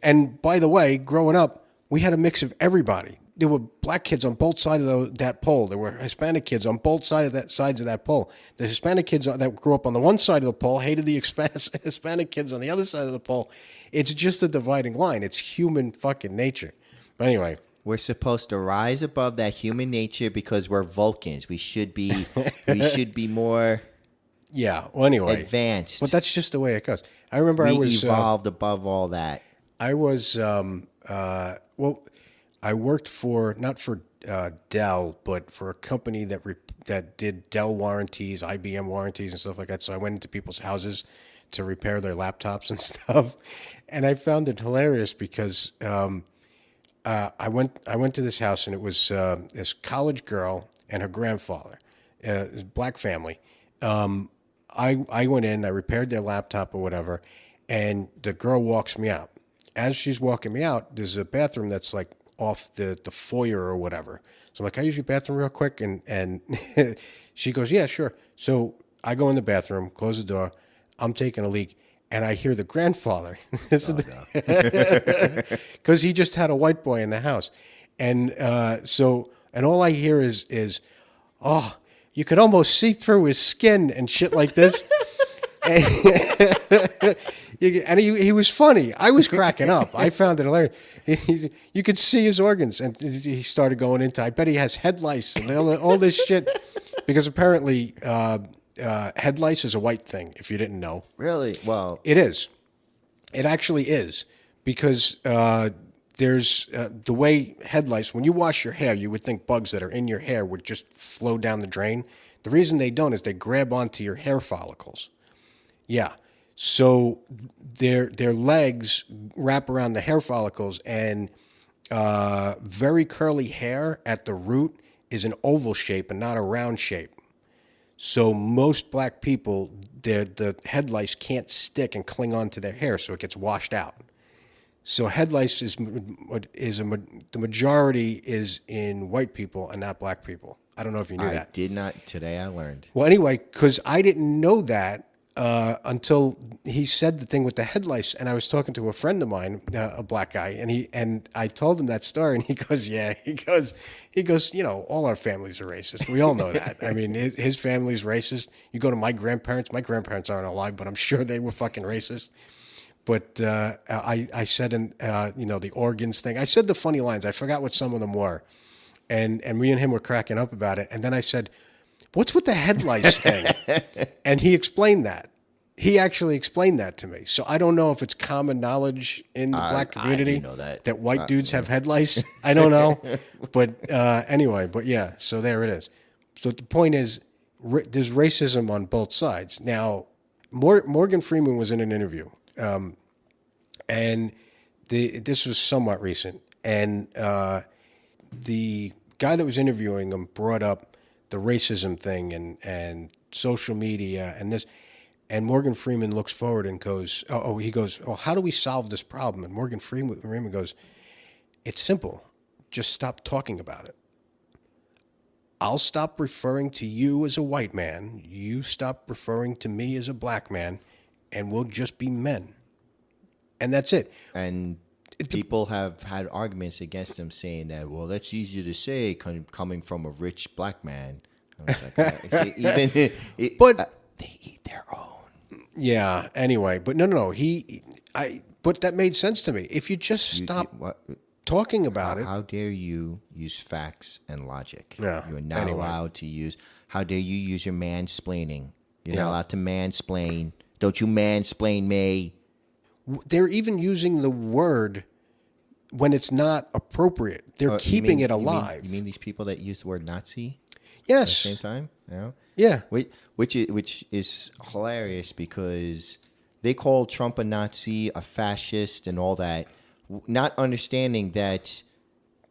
and by the way, growing up, we had a mix of everybody. There were black kids on both sides of that pole. There were Hispanic kids on both sides of that pole. The Hispanic kids that grew up on the one side of the pole hated the Hispanic kids on the other side of the pole. It's just a dividing line. It's human fucking nature. But anyway. We're supposed to rise above that human nature because we're Vulcans. We should be more advanced. But that's just the way it goes. I remember I was evolved above all that. I was I worked not for Dell, but for a company that did Dell warranties, IBM warranties, and stuff like that. So I went into people's houses to repair their laptops and stuff, and I found it hilarious because I went to this house and it was this college girl and her grandfather, black family. I went in, I repaired their laptop or whatever, And the girl walks me out. As she's walking me out, there's a bathroom that's like off the foyer or whatever. So I'm like, can I use your bathroom real quick? And she goes, yeah, sure. So I go in the bathroom, close the door. I'm taking a leak, and I hear the grandfather. Because he just had a white boy in the house. And and all I hear is, oh, you could almost see through his skin and shit like this. And he was funny. I was cracking up. I found it hilarious. You could see his organs, and he started going into, I bet he has head lice and all this shit. Because apparently head lice is a white thing, if you didn't know. Really? Well, it is. It actually is. Because there's the way head lice, when you wash your hair, you would think bugs that are in your hair would just flow down the drain. The reason they don't is they grab onto your hair follicles. Yeah. So their legs wrap around the hair follicles, and very curly hair at the root is an oval shape and not a round shape. So most black people, the head lice can't stick and cling onto their hair, so it gets washed out. So head lice the majority is in white people and not black people. I don't know if you knew that. I did not. Today I learned. Well, anyway, because I didn't know that until he said the thing with the head lice, and I was talking to a friend of mine, a black guy, and I told him that story, and he goes, yeah, he goes, all our families are racist. We all know that. I mean, his family's racist. You go to my grandparents aren't alive, but I'm sure they were fucking racist. But I said the organs thing. I said the funny lines. I forgot what some of them were, and me and him were cracking up about it. And then I said, what's with the head lice thing? And he explained that. He actually explained that to me. So I don't know if it's common knowledge in the black community that white dudes have head lice. I don't know. But anyway, but yeah, so there it is. So the point is, there's racism on both sides. Now, Morgan Freeman was in an interview, and this was somewhat recent, and the guy that was interviewing him brought up the racism thing and social media and this, and Morgan Freeman looks forward and goes, he goes, how do we solve this problem? And Morgan Freeman goes, it's simple. Just stop talking about it. I'll stop referring to you as a white man. You stop referring to me as a black man, and we'll just be men. And that's it. And people have had arguments against him saying that, well, that's easier to say coming from a rich black man. I was like, but they eat their own. Yeah. Anyway, but no. But that made sense to me. If you just stop talking about it. How dare you use facts and logic? Yeah. You're not allowed to use. How dare you use your mansplaining? You're not allowed to mansplain. Don't you mansplain me? They're even using the word when it's not appropriate. They're keeping it alive. You mean these people that use the word Nazi? Yes. At the same time? Yeah. Which is hilarious because they call Trump a Nazi, a fascist, and all that, not understanding that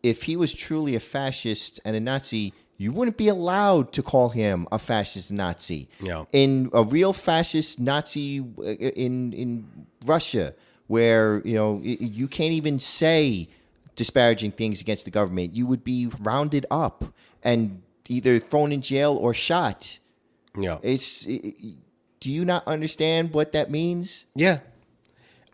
if he was truly a fascist and a Nazi, you wouldn't be allowed to call him a fascist Nazi. Yeah. In a real fascist Nazi in Russia, where you can't even say disparaging things against the government, you would be rounded up and either thrown in jail or shot. Yeah. Do you not understand what that means? Yeah.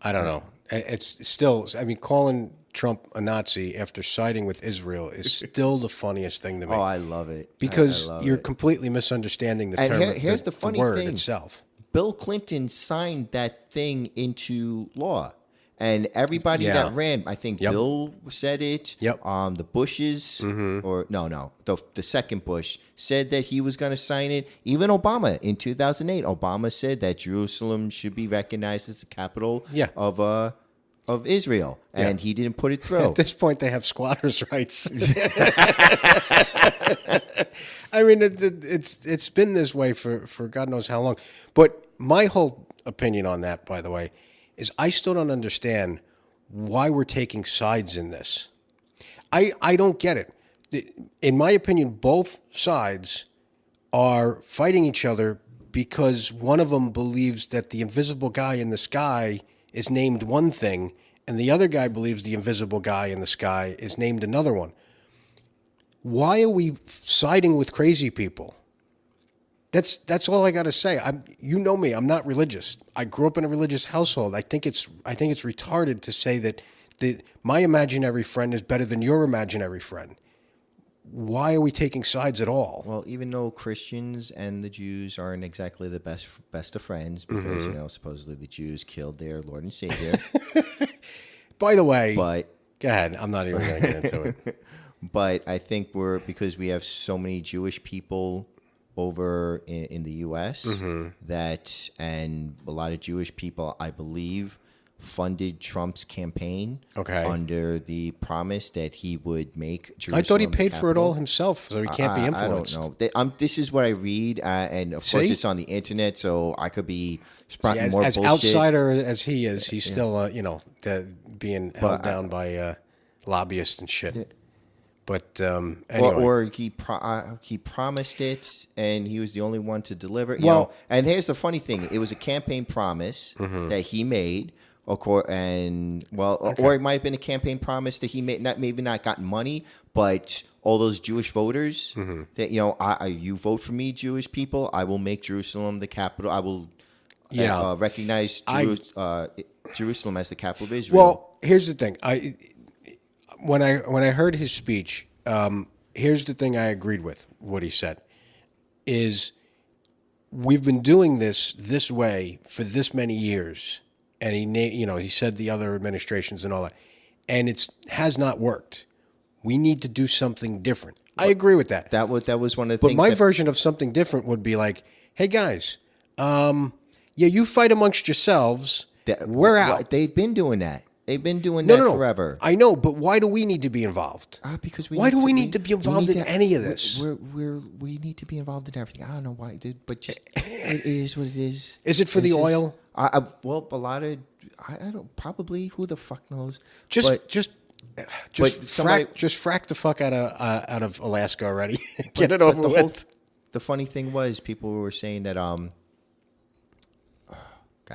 I don't know. It's still, calling Trump a Nazi after siding with Israel is still the funniest thing to me. Oh, I love it. Because I love you're it. completely misunderstanding the term. Here's the funny word thing. itself. Bill Clinton signed that thing into law. And everybody that ran, I think Bill said it. Yep. The Bushes, or the second Bush said that he was going to sign it. Even Obama in 2008, Obama said that Jerusalem should be recognized as the capital of Israel, and he didn't put it through. At this point, they have squatters' rights. It's been this way for God knows how long. But my whole opinion on that, by the way, is I still don't understand why we're taking sides in this. I don't get it. In my opinion, both sides are fighting each other because one of them believes that the invisible guy in the sky is named one thing, and the other guy believes the invisible guy in the sky is named another one. Why are we siding with crazy people? That's all I got to say. You know me. I'm not religious. I grew up in a religious household. I think it's retarded to say that my imaginary friend is better than your imaginary friend. Why are we taking sides at all? Well, even though Christians and the Jews aren't exactly the best of friends, because supposedly the Jews killed their Lord and Savior. By the way, but go ahead. I'm not even going to get into it. But I think because we have so many Jewish people over in the U.S. That, and a lot of Jewish people, I believe, funded Trump's campaign under the promise that he would make Jerusalem. I thought he paid for it all himself, so he can't be influenced. I don't know. This is what I read, and of course it's on the internet, so I could be sprouting more bullshit. As outsider as he is, he's still, being held down by lobbyists and shit. But anyway. Or he promised it, and he was the only one to deliver. You know, and here's the funny thing: it was a campaign promise that he made. Or it might have been a campaign promise that he made, maybe not gotten money, but all those Jewish voters that, you vote for me, Jewish people, I will make Jerusalem the capital. I will recognize Jerusalem as the capital of Israel. Well, here's the thing. When I heard his speech, here's the thing I agreed with what he said is we've been doing this way for this many years. And he said the other administrations and all that, and it has not worked. We need to do something different. I agree with that. That was one of the things. But my version of something different would be like, hey guys, you fight amongst yourselves. We're out. They've been doing that. They've been doing that forever. I know, but why do we need to be involved? Because why do we need to be involved in any of this? We need to be involved in everything. I don't know why, dude, but just it is what it is. Is it for the oil? Well, a lot of I don't probably. Who the fuck knows? Just frack the fuck out of Alaska already. Get it over with. The funny thing was, people were saying that God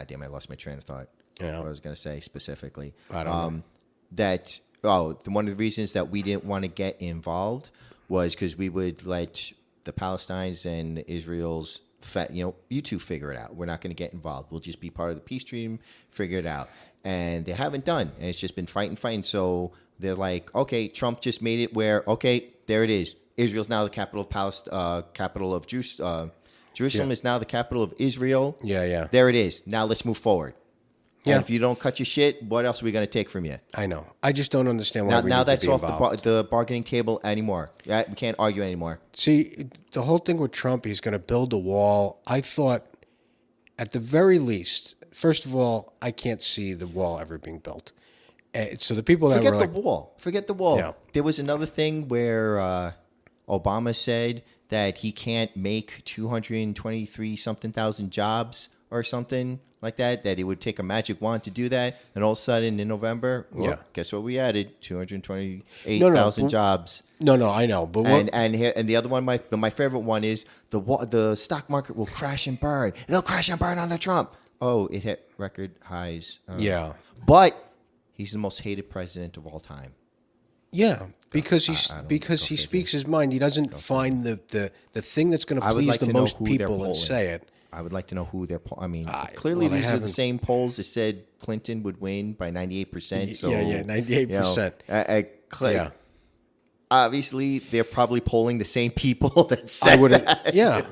damn, I lost my train of thought. Yeah. What I was going to say specifically. I don't know. That one of the reasons that we didn't want to get involved was because we would let the Palestinians and Israel's you two figure it out. We're not going to get involved. We'll just be part of the peace treaty, figure it out. And they haven't done. And it's just been fighting. So they're like, okay, Trump just made it where, okay, there it is. Israel's now the capital of capital of Jerusalem is now the capital of Israel. Yeah. There it is. Now let's move forward. Yeah. And if you don't cut your shit, what else are we going to take from you? I know. I just don't understand why we need that's to be off involved. the bargaining table anymore. We can't argue anymore. See, the whole thing with Trump, he's going to build a wall. I thought, at the very least, first of all, I can't see the wall ever being built. So the people that Forget the wall. Yeah. There was another thing where Obama said that he can't make 223-something thousand jobs or something like that it would take a magic wand to do that, and all of a sudden in November, guess what we added? 228,000 jobs. No, I know, but and the other one, my favorite one is the stock market will crash and burn. It'll crash and burn under Trump. Oh, it hit record highs. But he's the most hated president of all time. Yeah, because he speaks his mind. He doesn't find the thing that's going to please the most people and say it. I would like to know who they're polling. I mean, clearly these are the same polls that said Clinton would win by 98%. So 98%. Obviously, they're probably polling the same people that said that. Yeah,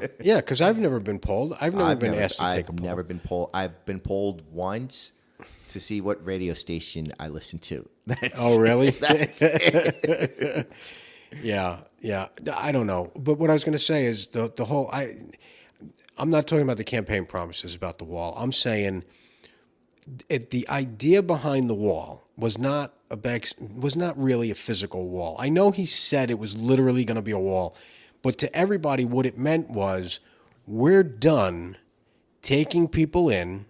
because I've never been polled. I've never been asked to take a poll. I've never been polled. I've been polled once to see what radio station I listen to. Really? That's it. Yeah. I don't know. But what I was going to say is the whole... I'm not talking about the campaign promises about the wall. I'm saying the idea behind the wall was not really a physical wall. I know he said it was literally going to be a wall, but to everybody, what it meant was we're done taking people in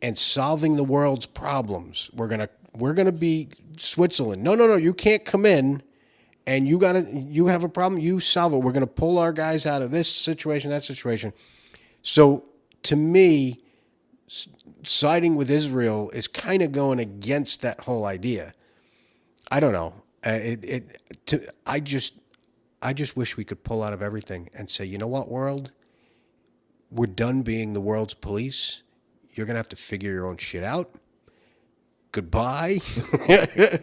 and solving the world's problems. We're gonna be Switzerland. No, you can't come in. And you have a problem, you solve it. We're going to pull our guys out of this situation, that situation. So to me, siding with Israel is kind of going against that whole idea. I don't know. I just wish we could pull out of everything and say, you know what, world? We're done being the world's police. You're going to have to figure your own shit out. Goodbye.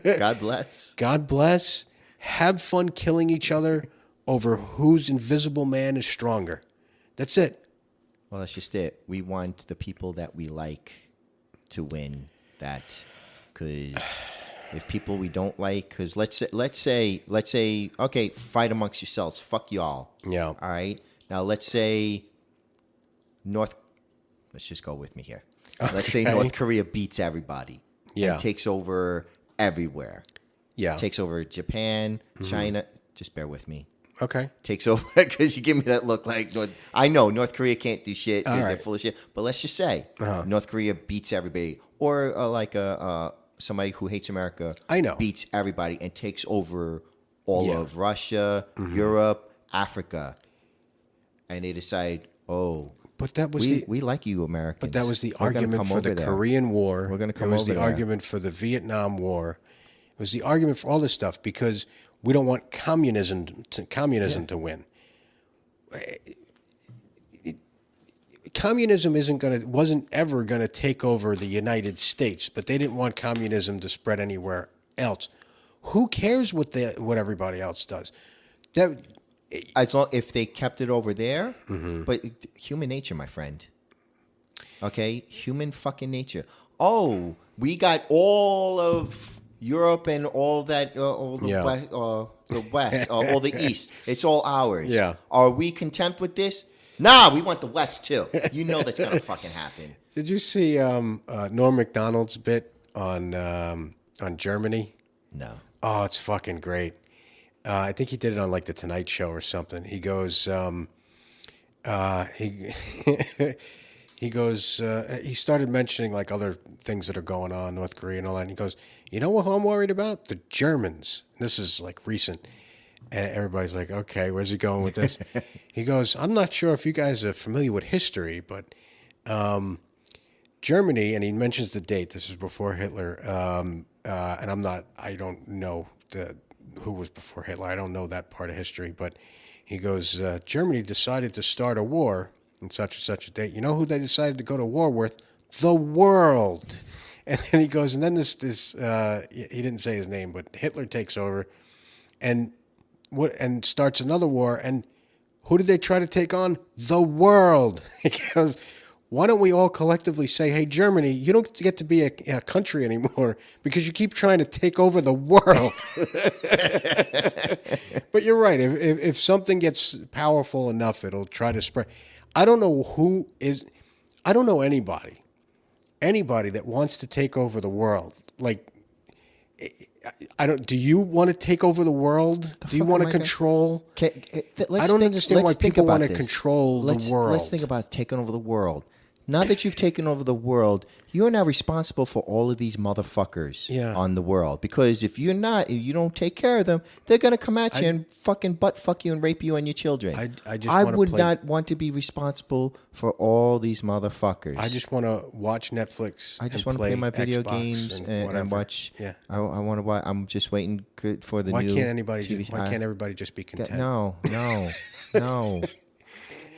God bless. God bless. Have fun killing each other over whose invisible man is stronger. That's it. Well, that's just it. We want the people that we like to win that, because if people we don't like, because let's say, okay, fight amongst yourselves. Fuck y'all. Yeah. All right. Now let's say let's just go with me here. Okay. Let's say North Korea beats everybody. Yeah. And takes over everywhere. Yeah. Takes over Japan, China. Just bear with me. Okay. Takes over, because you give me that look like, I know North Korea can't do shit because they're full of shit. But let's just say North Korea beats everybody. Or somebody who hates America beats everybody and takes over all of Russia, Europe, Africa. And they decide, but that was we like you, Americans. But that was the argument for the Korean War. We're going to come over there. It was the argument for the Vietnam War. It was the argument for all this stuff because we don't want communism to win. Communism wasn't ever going to take over the United States, but they didn't want communism to spread anywhere else. Who cares what everybody else does? As long if they kept it over there, but human nature, my friend. Okay, human fucking nature. Oh, we got all of Europe and all that, all the West, all the East. It's all ours. Yeah. Are we content with this? Nah, we want the West too. You know that's gonna fucking happen. Did you see Norm Macdonald's bit on Germany? No. Oh, it's fucking great. I think he did it on like the Tonight Show or something. He goes, he started mentioning like other things that are going on, North Korea and all that. And he goes, you know what I'm worried about? The Germans. This is like recent. And everybody's like, okay, where's he going with this? He goes, I'm not sure if you guys are familiar with history, but Germany, and he mentions the date. This is before Hitler. And I don't know who was before Hitler. I don't know that part of history. But he goes, Germany decided to start a war on such and such a date. You know who they decided to go to war with? The world. And then he goes, and then this he didn't say his name, but Hitler takes over and starts another war. And who did they try to take on? The world. He goes, why don't we all collectively say, hey, Germany, you don't get to be a country anymore because you keep trying to take over the world. But you're right. If something gets powerful enough, it'll try to spread. I don't know anybody that wants to take over the world. Like, do you want to take over the world? Do you want to control? I don't understand why people want to control the world. Let's think about taking over the world. Now that you've taken over the world, you're now responsible for all of these motherfuckers on the world. Because if you don't take care of them, they're going to come at you and fucking butt fuck you and rape you and your children. I would not want to be responsible for all these motherfuckers. I just want to watch Netflix. I just want to play my video Xbox games and watch. Yeah. I want to watch. I'm just waiting for the new. Why can't everybody just be content? No.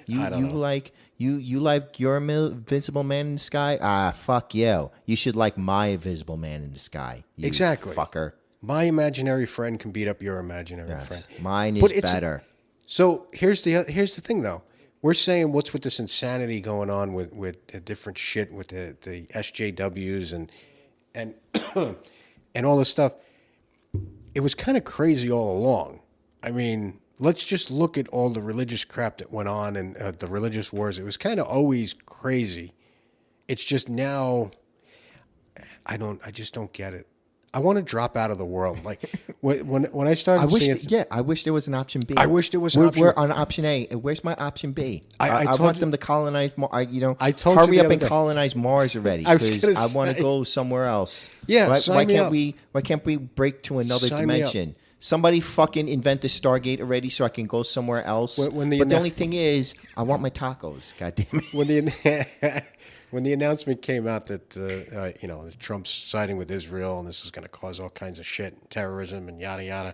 You like your invisible man in the sky? Ah, fuck you. You should like my invisible man in the sky. You exactly. Fucker. My imaginary friend can beat up your imaginary friend. Mine is better. So here's the thing, though. We're saying what's with this insanity going on with the different shit with the SJWs and and all this stuff. It was kind of crazy all along. I mean, let's just look at all the religious crap that went on and the religious wars. It was kind of always crazy. It's just now, I just don't get it. I want to drop out of the world. Like when I started I wish there was an option B. I wish there was an option. We're on option A. Where's my option B? I want them to colonize Mars. Hurry up and colonize Mars already. Because I want to go somewhere else. Yeah, why can't we break to another dimension? Somebody fucking invent the Stargate already so I can go somewhere else. But the only thing is, I want my tacos. God damn it. When the announcement came out that Trump's siding with Israel and this is going to cause all kinds of shit, terrorism and yada yada,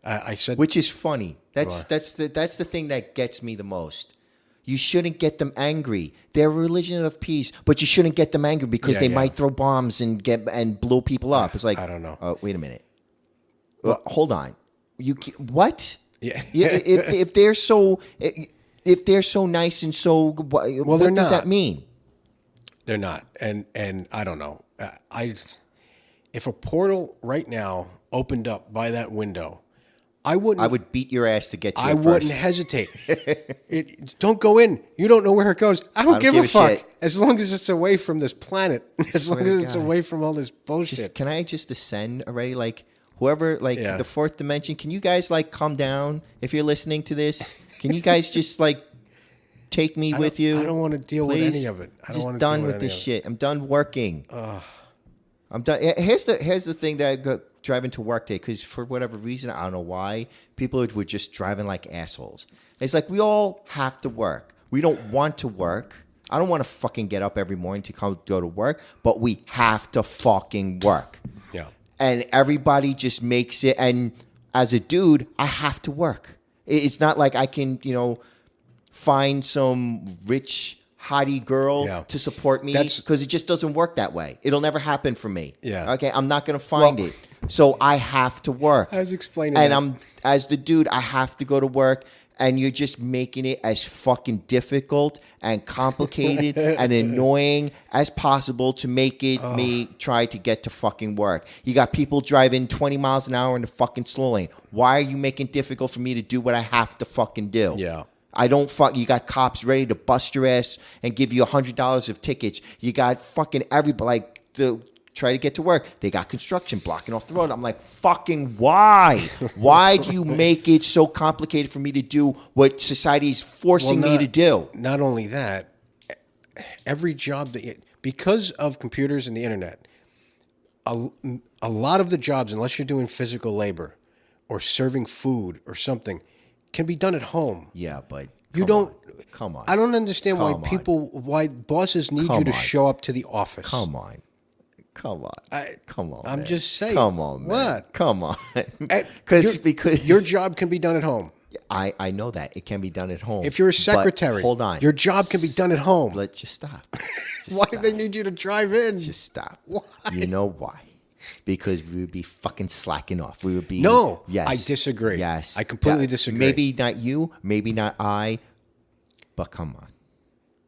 I said, which is funny. That's the thing that gets me the most. You shouldn't get them angry. They're a religion of peace, but you shouldn't get them angry because they might throw bombs and blow people up. It's like, I don't know. Wait a minute. Hold on. What? Yeah. if they're so nice and so what does that mean? They're not, and I don't know. If a portal right now opened up by that window, I would beat your ass to get to it. I wouldn't hesitate. Don't go in. You don't know where it goes. I don't give a fuck. Shit. As long as it's away from this planet. As long as it's away from all this bullshit. Can I just ascend already? Like whoever, the fourth dimension. Can you guys come down if you're listening to this? Can you guys just take me with you? I don't want to deal with any of it. I'm just done with this shit. I'm done working. I'm done. Here's the thing that I got driving to work today, because for whatever reason, I don't know why, people were just driving like assholes. It's like we all have to work. We don't want to work. I don't want to fucking get up every morning to go to work, but we have to fucking work. Yeah. And everybody just makes it. And as a dude, I have to work. It's not like I can, find some rich hottie girl to support me, because it just doesn't work that way. It'll never happen for me. Yeah. Okay. I'm not going to find it. So I have to work. I was explaining and as the dude, I have to go to work, and you're just making it as fucking difficult and complicated and annoying as possible to make it me try to get to fucking work. You got people driving 20 miles an hour in the fucking slow lane. Why are you making it difficult for me to do what I have to fucking do? Yeah. You got cops ready to bust your ass and give you $100 of tickets. You got fucking everybody to try to get to work. They got construction blocking off the road. I'm like, fucking why? Why do you make it so complicated for me to do what society is forcing me to do? Not only that, every job because of computers and the internet, a lot of the jobs, unless you're doing physical labor or serving food or something, can be done at home. Yeah, but come on. I don't understand why bosses need you to show up to the office. Come on. Come on. I'm just saying. Come on, man. What? Come on. Because your job can be done at home. I know that it can be done at home. If you're a secretary, hold on. Your job can be done at home. Let's just stop. Why do they need you to drive in? Just stop. Why? You know why? Because we would be fucking slacking off. We would be. No. Yes. I disagree. Yes. I completely disagree. Maybe not you. Maybe not I. But come on.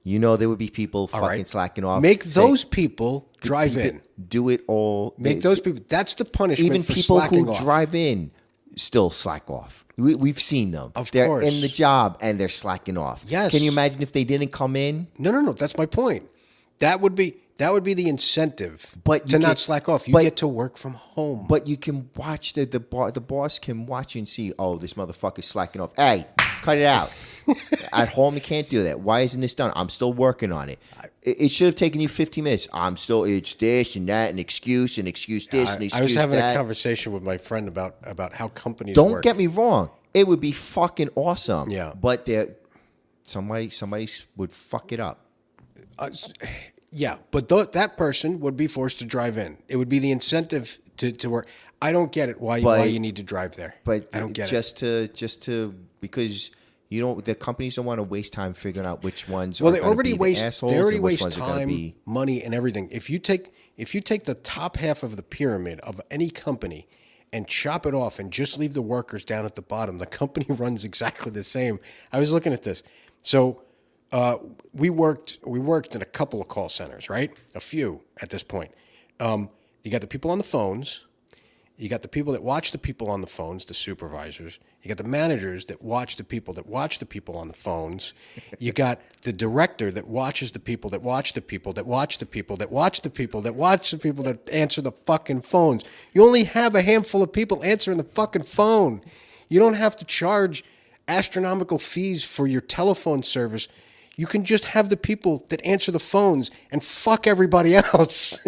There would be people fucking slacking off. Make those people drive in. Do it all. Make those people. That's the punishment even for people slacking who off. drive in still slack off. We've seen them. They're course. in the job and they're slacking off. Yes. Can you imagine if they didn't come in? No. That's my point. That would be the incentive. But to not slack off. You get to work from home. But you can watch the boss can watch you and see. Oh, this motherfucker's slacking off. Hey, cut it out. At home, you can't do that. Why isn't this done? I'm still working on it. It should have taken you 15 minutes. It's this and that, and excuse this and excuse that. I was having a conversation with my friend about how companies Don't work. get me wrong. It would be fucking awesome. Yeah. But somebody would fuck it up. Yeah, but that person would be forced to drive in. It would be the incentive to work. I don't get it why you need to drive there. But I don't get it. Because the companies don't want to waste time figuring out which ones. Well, they already waste time, money, and everything. If you take the top half of the pyramid of any company and chop it off and just leave the workers down at the bottom, the company runs exactly the same. I was looking at this. So we worked in a couple of call centers, right? A few at this point. You got the people on the phones. You got the people that watch the people on the phones, the supervisors. You got the managers that watch the people on the phones. You got the director that watches the people that watch the people that watch the people that watch the people that watch the people that answer the fucking phones. You only have a handful of people answering the fucking phone. You don't have to charge astronomical fees for your telephone service. You can just have the people that answer the phones and fuck everybody else.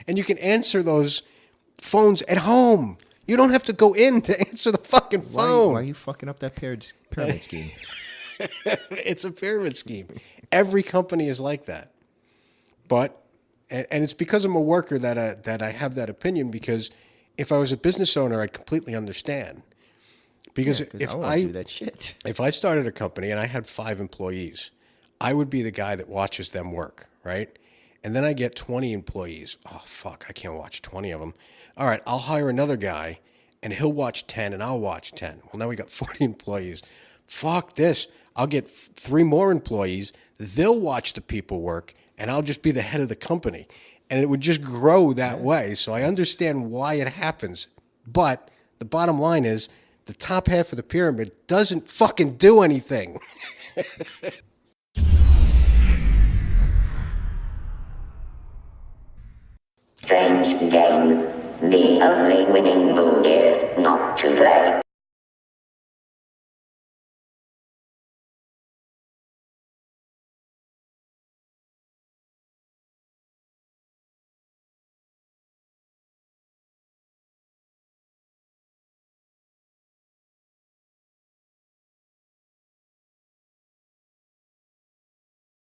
And you can answer those phones at home. You don't have to go in to answer the fucking phone. Why are you fucking up that pyramid scheme? It's a pyramid scheme. Every company is like that. But, and it's because I'm a worker that I have that opinion, because if I was a business owner, I'd completely understand. Because do that shit. If I started a company and I had 5 employees, I would be the guy that watches them work, right? And then I get 20 employees. Oh, fuck, I can't watch 20 of them. All right, I'll hire another guy, and he'll watch 10, and I'll watch 10. Well, now we got 40 employees. Fuck this. I'll get 3 more employees. They'll watch the people work, and I'll just be the head of the company. And it would just grow that way. So I understand why it happens. But the bottom line is, the top half of the pyramid doesn't fucking do anything. Strange game. The only winning move is not